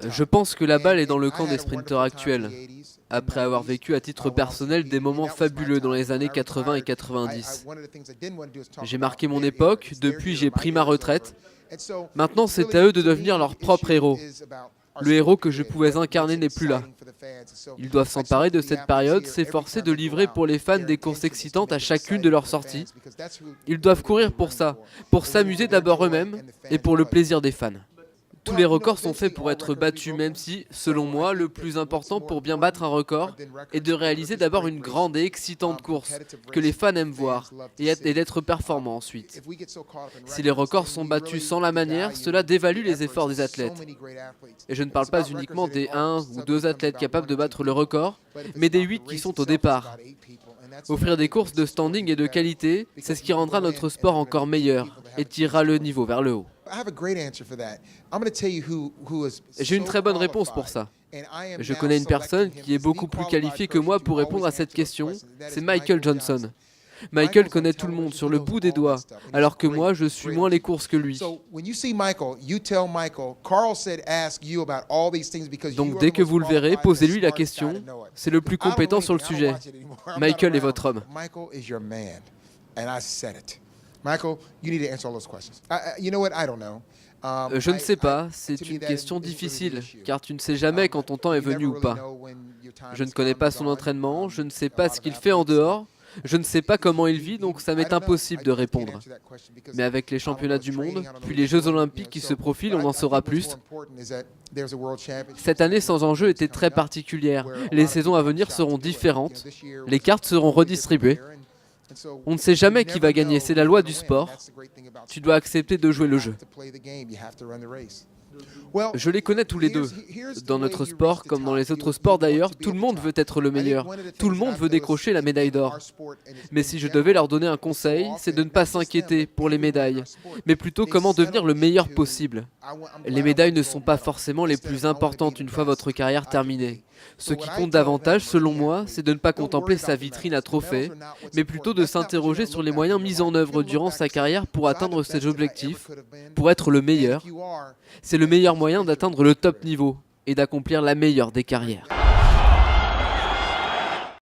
Je pense que la balle est dans le camp des sprinteurs actuels, après avoir vécu à titre personnel des moments fabuleux dans les années 80 et 90. J'ai marqué mon époque, depuis j'ai pris ma retraite. Maintenant c'est à eux de devenir leur propre héros. Le héros que je pouvais incarner n'est plus là. Ils doivent s'emparer de cette période, s'efforcer de livrer pour les fans des courses excitantes à chacune de leurs sorties. Ils doivent courir pour ça, pour s'amuser d'abord eux-mêmes et pour le plaisir des fans. Tous les records sont faits pour être battus, même si, selon moi, le plus important pour bien battre un record est de réaliser d'abord une grande et excitante course que les fans aiment voir et d'être performant ensuite. Si les records sont battus sans la manière, cela dévalue les efforts des athlètes. Et je ne parle pas uniquement des 1 ou 2 athlètes capables de battre le record, mais des 8 qui sont au départ. Offrir des courses de standing et de qualité, c'est ce qui rendra notre sport encore meilleur et tirera le niveau vers le haut. J'ai une très bonne réponse pour ça. Je connais une personne qui est beaucoup plus qualifiée que moi pour répondre à cette question, c'est Michael Johnson. Michael connaît tout le monde sur le bout des doigts, alors que moi, je suis moins les courses que lui. Donc dès que vous le verrez, posez-lui la question. C'est le plus compétent sur le sujet. Michael est votre homme. Je ne sais pas, c'est une question difficile, car tu ne sais jamais quand ton temps est venu ou pas. Je ne connais pas son entraînement, je ne sais pas ce qu'il fait en dehors, je ne sais pas comment il vit, donc ça m'est impossible de répondre. Mais avec les championnats du monde, puis les Jeux Olympiques qui se profilent, on en saura plus. Cette année sans enjeu était très particulière. Les saisons à venir seront différentes, les cartes seront redistribuées. On ne sait jamais qui va gagner, c'est la loi du sport. Tu dois accepter de jouer le jeu. Je les connais tous les deux. Dans notre sport, comme dans les autres sports d'ailleurs, tout le monde veut être le meilleur. Tout le monde veut décrocher la médaille d'or. Mais si je devais leur donner un conseil, c'est de ne pas s'inquiéter pour les médailles, mais plutôt comment devenir le meilleur possible. Les médailles ne sont pas forcément les plus importantes une fois votre carrière terminée. Ce qui compte davantage, selon moi, c'est de ne pas contempler sa vitrine à trophées, mais plutôt de s'interroger sur les moyens mis en œuvre durant sa carrière pour atteindre ses objectifs, pour être le meilleur. C'est le meilleur moyen d'atteindre le top niveau et d'accomplir la meilleure des carrières.